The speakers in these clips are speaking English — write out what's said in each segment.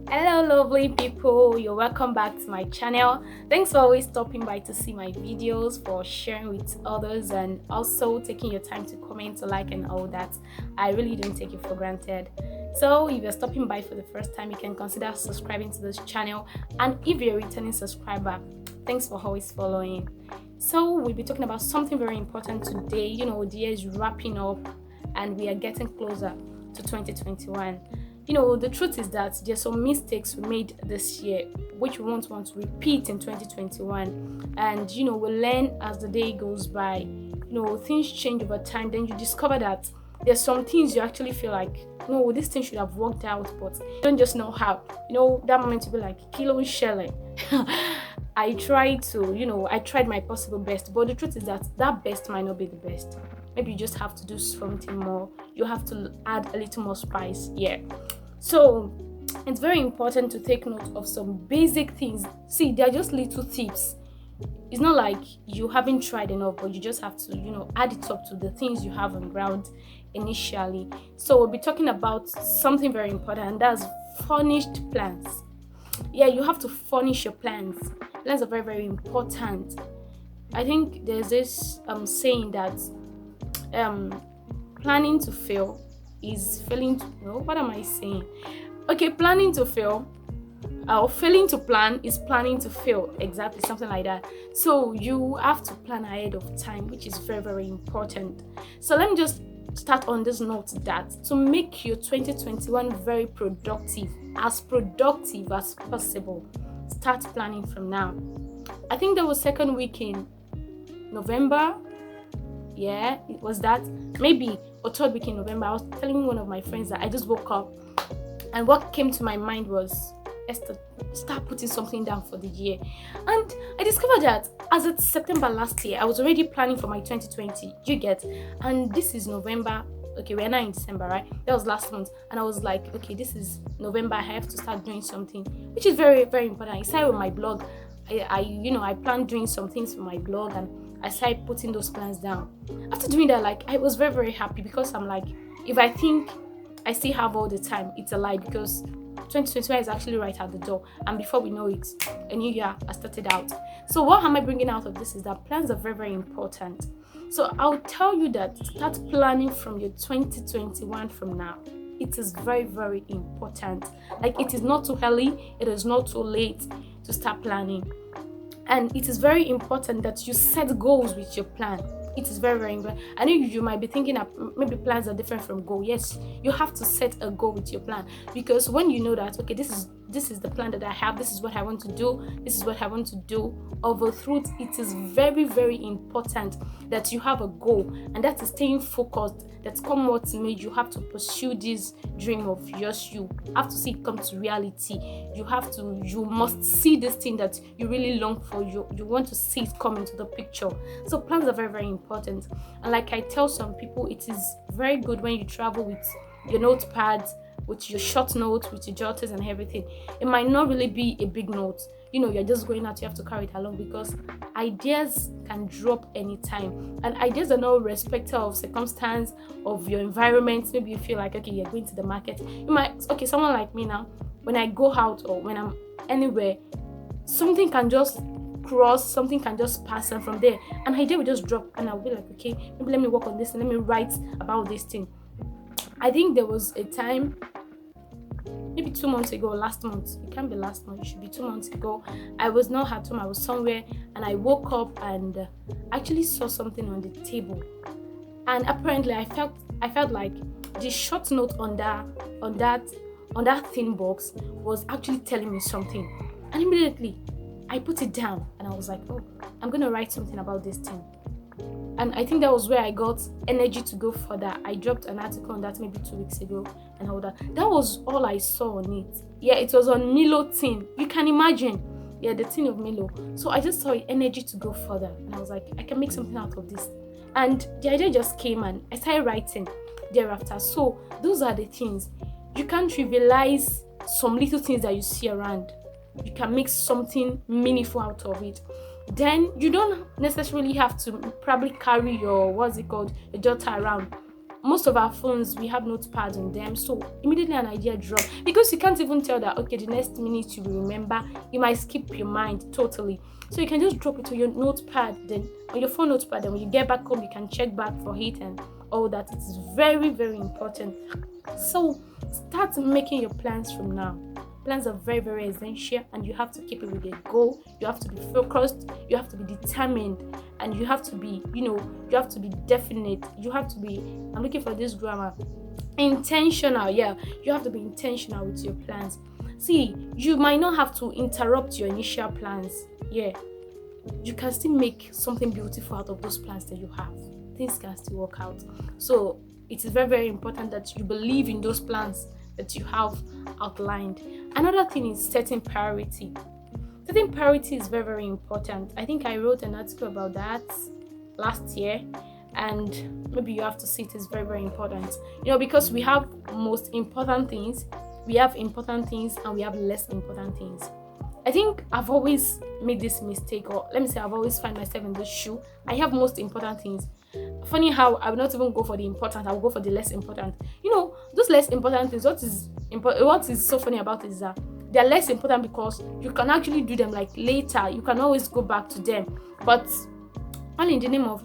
Hello lovely people, you're welcome back to my channel. Thanks for always stopping by to see my videos, for sharing with others, and also taking your time to comment, to like, and all that. I really don't take it for granted. So if you're stopping by for the first time, you can consider subscribing to this channel, and if you're a returning subscriber, thanks for always following. So we'll be talking about something very important today. The year is wrapping up and we are getting closer to 2021. The truth is that there's some mistakes we made this year which we won't want to repeat in 2021. And we learn as the day goes by. Things change over time. Then you discover that there's some things you actually feel like, no, this thing should have worked out, but you don't just know how. That moment to be like, kilo shelling. I tried my possible best, but the truth is that that best might not be the best. Maybe you just have to do something more. You have to add a little more spice. Yeah. So it's very important to take note of some basic things. See, they're just little tips. It's not like you haven't tried enough, but you just have to, add it up to the things you have on ground initially. So we'll be talking about something very important, and that's furnished plans. Yeah, you have to furnish your plans. Plans are very, very important. I think there's this saying that planning to fail is failing to what am I saying? Okay, planning to fail or failing to plan is planning to fail. Exactly, something like that. So you have to plan ahead of time, which is very, very important. So let me just start on this note that to make your 2021 very productive as possible, start planning from now. I think there was second week in November. Yeah, it was that. Maybe or third week in November. I was telling one of my friends that I just woke up, and what came to my mind was, Esther, start putting something down for the year. And I discovered that as of September last year, I was already planning for my 2020. You get? And this is November. Okay, we're now in December, right? That was last month, and I was like, okay, this is November. I have to start doing something, which is very, very important. I started with my blog. I planned doing some things for my blog, and I started putting those plans down. After doing that, I was very, very happy, because I'm like, if I think I still have all the time, it's a lie, because 2021 is actually right at the door, and before we know it, a new year has started out. So what am I bringing out of this is that plans are very, very important. So I'll tell you that start planning from your 2021 from now. It is very, very important. It is not too early, it is not too late to start planning. And it is very important that you set goals with your plan. It is very, very important. I know you might be thinking that maybe plans are different from goal. Yes, you have to set a goal with your plan, because when you know that, okay, this is the plan that I have, this is what I want to do, this is what I want to do. Of a truth, it is very, very important that you have a goal, and that is staying focused. That come what may, you have to pursue this dream of yours. You have to see it come to reality. You must see this thing that you really long for. You want to see it come into the picture. So plans are very, very important. And like I tell some people, it is very good when you travel with your notepads, with your short notes, with your jotters and everything. It might not really be a big note. You're just going out, you have to carry it along, because ideas can drop anytime. And ideas are no respecter of circumstance, of your environment. Maybe you feel like, okay, you're going to the market. Someone like me now, when I go out or when I'm anywhere, something can just cross, something can just pass, and from there, an idea will just drop, and I'll be like, okay, maybe let me work on this and let me write about this thing. I think there was a time, maybe 2 months ago, last month. It can't be last month, it should be 2 months ago. I was not at home, I was somewhere, and I woke up and actually saw something on the table. And apparently I felt like the short note on that thin box was actually telling me something. And immediately I put it down, and I was like, oh, I'm gonna write something about this thing. And I think that was where I got energy to go further. I dropped an article on that maybe 2 weeks ago and all that. That was all I saw on it. Yeah, it was on Milo tin. You can imagine. Yeah, the tin of Milo. So I just saw energy to go further. And I was like, I can make something out of this. And the idea just came, and I started writing thereafter. So those are the things. You can't trivialize some little things that you see around. You can make something meaningful out of it. Then you don't necessarily have to probably carry your, your jotter around most of our phones, we have notepads on them, so immediately an idea drops, because you can't even tell that okay, the next minute you will remember, you might skip your mind totally. So you can just drop it to your notepad, then on your phone notepad, then when you get back home you can check back for it and all that. It's very, very important. So start making your plans from now. Plans are very, very essential, and you have to keep it with a goal. You have to be focused, you have to be determined, and you have to be, you have to be definite. You have to be, I'm looking for this grammar, intentional. Yeah, you have to be intentional with your plans. See, you might not have to interrupt your initial plans. Yeah, you can still make something beautiful out of those plans that you have. Things can still work out. So it is very, very important that you believe in those plans that you have outlined. Another thing is setting priority. Setting priority is very, very important. I think I wrote an article about that last year, and maybe you have to see it is very, very important. Because we have most important things, we have important things, and we have less important things. I think I've always made this mistake, or let me say I've always find myself in this shoe. I have most important things. Funny how I will not even go for the important, I will go for the less important. Those less important things, what is so funny about it is that they're less important because you can actually do them like later. You can always go back to them. But all in the name of,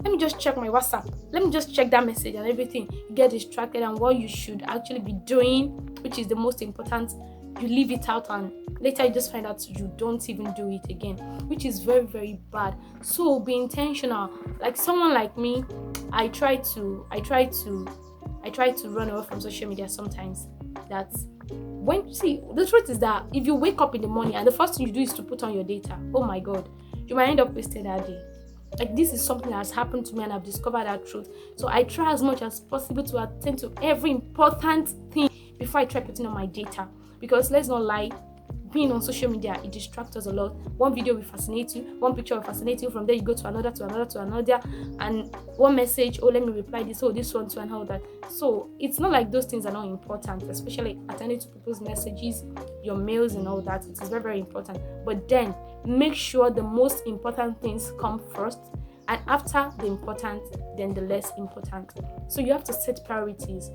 let me just check my WhatsApp. Let me just check that message and everything. You get distracted, and what you should actually be doing, which is the most important, you leave it out, and later you just find out you don't even do it again, which is very, very bad. So be intentional. Like someone like me, I try to run away from social media sometimes. That's the truth is that if you wake up in the morning and the first thing you do is to put on your data, oh my god, you might end up wasting that day. Like, this is something that has happened to me, and I've discovered that truth. So I try as much as possible to attend to every important thing before I try putting on my data. Because let's not lie, being on social media, it distracts us a lot. One video will fascinate you, one picture will fascinate you, from there you go to another, and one message, let me reply this, this one too, and all that. So it's not like those things are not important, especially attending to people's messages, your mails and all that. It is very, very important. But then make sure the most important things come first, and after the important, then the less important. So you have to set priorities,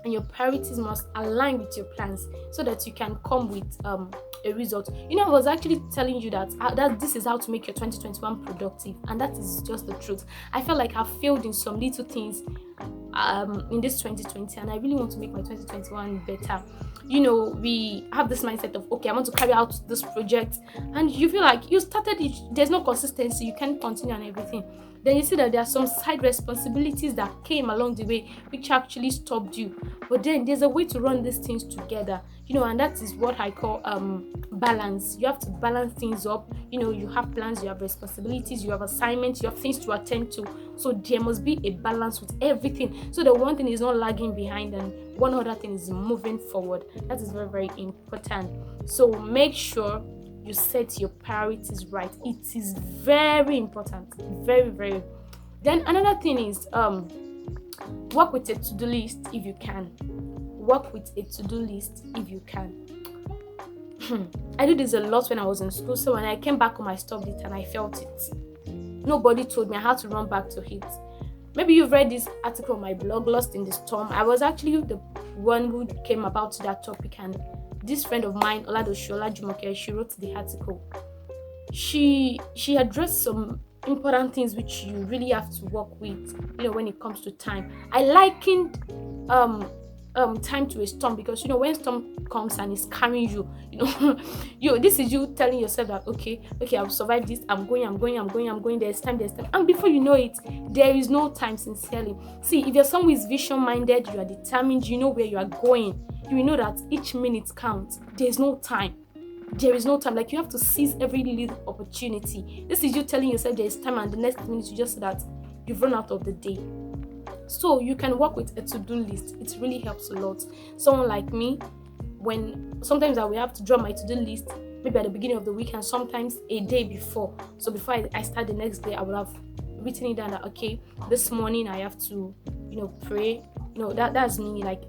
and your priorities must align with your plans so that you can come with a result. I was actually telling you that this is how to make your 2021 productive, and that is just the truth. I felt like I failed in some little things in this 2020, and I really want to make my 2021 better. We have this mindset of, okay, I want to carry out this project, and you feel like you started it, there's no consistency, you can't continue and everything. Then you see that there are some side responsibilities that came along the way which actually stopped you. But then there's a way to run these things together, and that is what I call balance. You have to balance things up. You have plans, you have responsibilities, you have assignments, you have things to attend to. So there must be a balance with everything, so that one thing is not lagging behind and one other thing is moving forward. That is very, very important. So make sure you set your priorities right. It is very important. Very, very. Then another thing is work with a to-do list if you can. Work with a to-do list if you can. I did this a lot when I was in school. So when I came back home, I stopped it and I felt it. Nobody told me. I had to run back to it. Maybe you've read this article on my blog, Lost in the Storm. I was actually the one who came about that topic, and this friend of mine, Oladoshola Jumoke, she wrote the article. She addressed some important things which you really have to work with, when it comes to time. I likened time to a storm, because when storm comes and it's carrying you, this is you telling yourself that okay, I'll survive this. I'm going. There's time, and before you know it, there is no time. Sincerely, see, if you're someone who is vision minded, you are determined, you know where you are going. You will know that each minute counts. There's no time. There is no time. Like, you have to seize every little opportunity. This is you telling yourself there is time, and the next minute you just that you've run out of the day. So you can work with a to-do list. It really helps a lot. Someone like me, when sometimes I will have to draw my to-do list maybe at the beginning of the week, and sometimes a day before. So before I start the next day, I will have written it down that okay, this morning I have to pray. That's me. Like,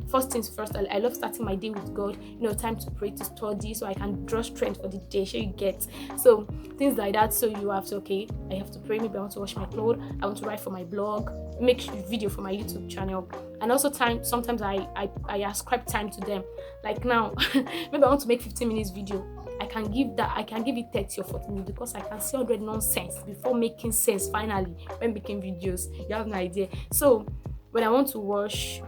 first things first, I love starting my day with God. Time to pray, to study, so I can draw strength for the day. Sure, you get. So things like that. So you have to, okay, I have to pray. Maybe I want to wash my clothes. I want to write for my blog, make video for my YouTube channel. And also sometimes I ascribe time to them. Like now, maybe I want to make 15 minutes video. I can give it 30 or 40 minutes because I can see 100 nonsense before making sense finally when making videos. You have no idea. So when I want to wash,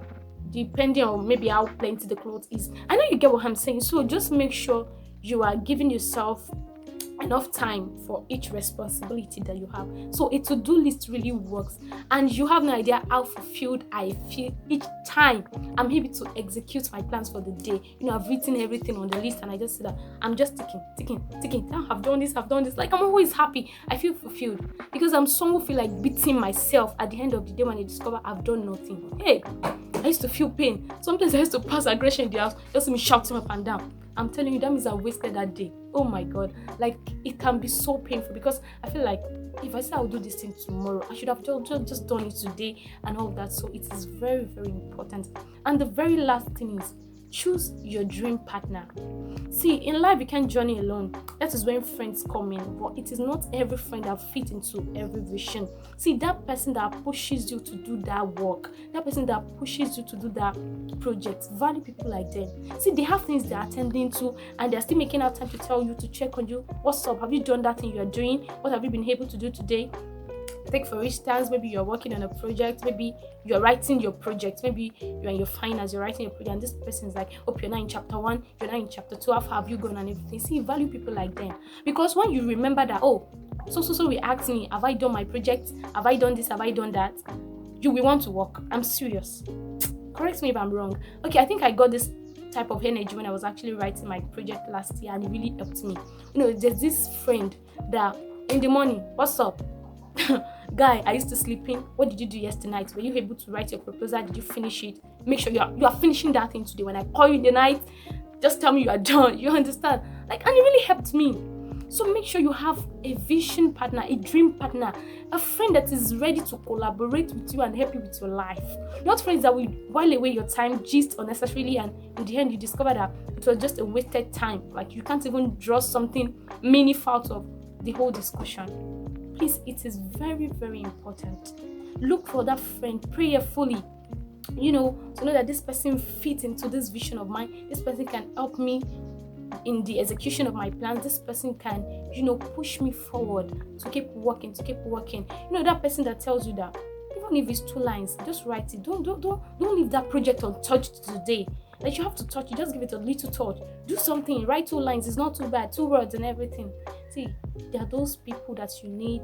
depending on maybe how plenty the clothes is, I know you get what I'm saying. So just make sure you are giving yourself enough time for each responsibility that you have. So a to-do list really works, and you have no idea how fulfilled I feel each time I'm able to execute my plans for the day. I've written everything on the list, and I just see that I'm just ticking. I've done this. Like, I'm always happy. I feel fulfilled because I'm someone who feel like beating myself at the end of the day when I discover I've done nothing. Hey, I used to feel pain. Sometimes I used to pass aggression in the house, just me shouting up and down. I'm telling you, that means I wasted that day. Oh my God. Like, it can be so painful because I feel like if I say I'll do this thing tomorrow, I should have just done it today and all that. So it is very, very important. And the very last thing is, choose your dream partner. See, in life you can't journey alone. That is when friends come in, but it is not every friend that fit into every vision. See, that person that pushes you to do that work, that person that pushes you to do that project, value people like them. See, they have things they're attending to, and they're still making out time to tell you, to check on you. What's up? Have you done that thing you're doing? What have you been able to do today? Take for instance, maybe you're working on a project, maybe you're writing your project, maybe you're in your finals, you're writing your project, and this person is like, oh, you're not in chapter 1, you're not in chapter 2, how far have you gone and everything. See, value people like them, because when you remember that, oh, so we asked me, have I done my project, have I done this, have I done that, you will want to work. I'm serious. Correct me if I'm wrong. Okay, I think I got this type of energy when I was actually writing my project last year, and it really helped me. There's this friend that in the morning, what's up? Guy, I used to sleep in. What did you do yesterday night? Were you able to write your proposal? Did you finish it? Make sure you are finishing that thing today. When I call you in the night, just tell me you are done. You understand? And it really helped me. So make sure you have a vision partner, a dream partner, a friend that is ready to collaborate with you and help you with your life. Not friends that will while away your time, gist unnecessarily, and in the end you discover that it was just a wasted time. Like, you can't even draw something meaningful out of the whole discussion. Please, it is very, very important. Look for that friend prayerfully, to know that this person fits into this vision of mine. This person can help me in the execution of my plans. This person can, push me forward to keep working. That person that tells you that even if it's 2 lines, just write it. Don't leave that project untouched today. Like, you have to touch it, just give it a little touch. Do something, write 2 lines, it's not too bad, 2 words and everything. See, there are those people that you need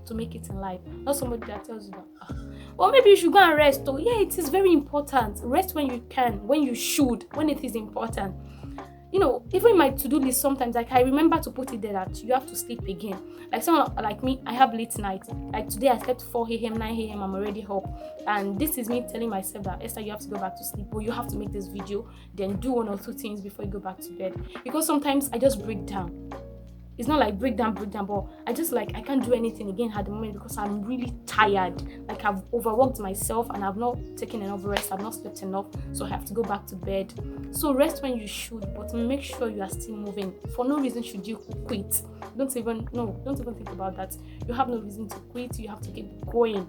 to make it in life. Not somebody that tells you that, well, maybe you should go and rest. Oh, yeah, it is very important. Rest when you can, when you should, when it is important. Even in my to-do list, sometimes, like, I remember to put it there that you have to sleep again. Like, someone like me, I have late nights. Like today, I slept 4 a.m., 9 a.m., I'm already up. And this is me telling myself that, Esther, you have to go back to sleep, or you have to make this video, then do 1 or 2 things before you go back to bed. Because sometimes I just break down. It's not like break down, but I just I can't do anything again at the moment because I'm really tired. Like, I've overworked myself and I've not taken enough rest. I've not slept enough, so I have to go back to bed. So rest when you should, but make sure you are still moving. For no reason should you quit. Don't even think about that. You have no reason to quit. You have to keep going.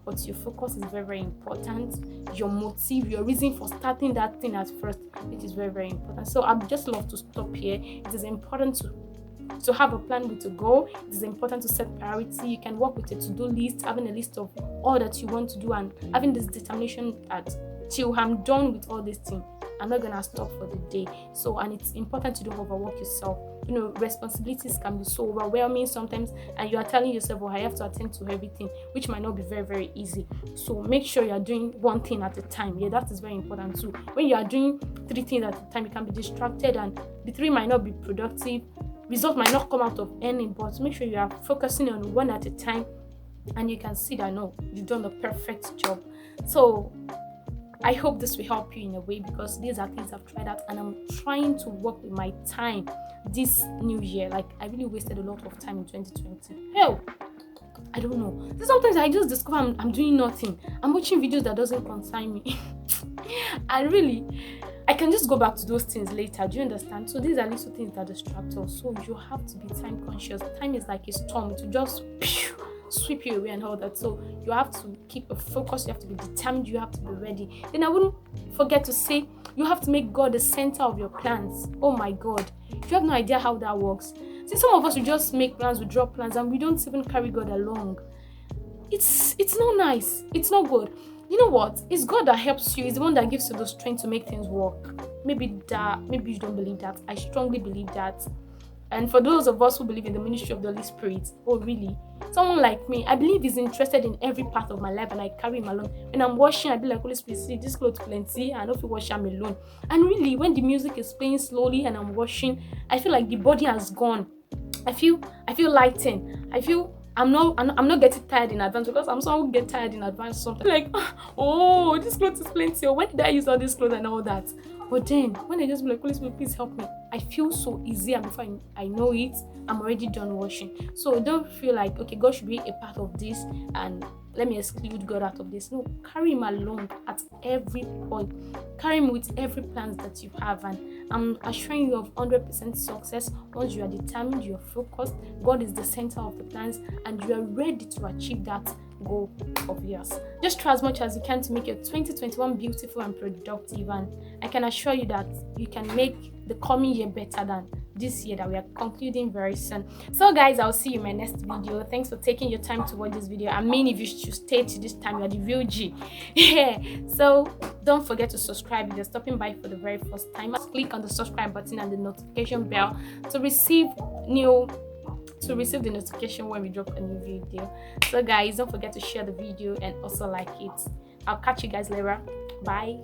But your focus is very, very important. Your motive, your reason for starting that thing at first, it is very, very important. So I'd just love to stop here. It is important to have a plan with a goal. It is important to set priority. You can work with a to-do list, having a list of all that you want to do, and having this determination that till I'm done with all these things, I'm not gonna stop for the day. So, and it's important to don't overwork yourself. Responsibilities can be so overwhelming sometimes, and you are telling yourself, I have to attend to everything, which might not be very, very easy. So make sure you are doing one thing at a time. Yeah, that is very important too. When you are doing 3 things at a time, you can be distracted, and the 3 might not be productive. Results might not come out of any, but make sure you are focusing on one at a time, and you can see that you've done the perfect job. So I hope this will help you in a way, because these are things I've tried out, and I'm trying to work with my time this new year. Like, I really wasted a lot of time in 2020. Hell, I don't know. Sometimes I just discover I'm doing nothing. I'm watching videos that doesn't concern me. And really, I can just go back to those things later. Do you understand? So these are little things that distract us. So you have to be time conscious. Time is like a storm to just sweep you away and all that. So you have to keep a focus. You have to be determined. You have to be ready. Then I wouldn't forget to say you have to make God the center of your plans. Oh my God, you have no idea how that works. See, some of us we just make plans, we draw plans, and we don't even carry God along. It's not nice. It's not good. You know what? It's God that helps you. It's the one that gives you the strength to make things work. Maybe you don't believe that. I strongly believe that. And for those of us who believe in the ministry of the Holy Spirit, oh really? Someone like me, I believe he's interested in every part of my life, and I carry him along. When I'm washing, I be like, Holy Spirit, see this clothes plenty, I don't feel wash I'm alone. And really, when the music is playing slowly and I'm washing, I feel like the body has gone. I feel lighten. I'm not getting tired in advance, because I'm someone who get tired in advance sometimes. Like, oh, this clothes is plenty. Or when did I use all this clothes and all that? But then when I just be like, Holy Spirit, please help me, I feel so easy, and before I know it, I'm already done washing. So don't feel like, okay, God should be a part of this and let me exclude God out of this. No, carry him along at every point. Carry him with every plan that you have, and I'm assuring you of 100% success once you are determined, you are focused, God is the center of the plans, and you are ready to achieve that goal of yours. Just try as much as you can to make your 2021 beautiful and productive, and I can assure you that you can make the coming year better than this year that we are concluding very soon. So guys, I'll see you in my next video. Thanks for taking your time to watch this video. I mean, if you should stay to this time, you're the real G. Yeah, so don't forget to subscribe if you're stopping by for the very first time. Just click on the subscribe button and the notification bell to receive the notification when we drop a new video. So guys, don't forget to share the video and also like it. I'll catch you guys later. Bye.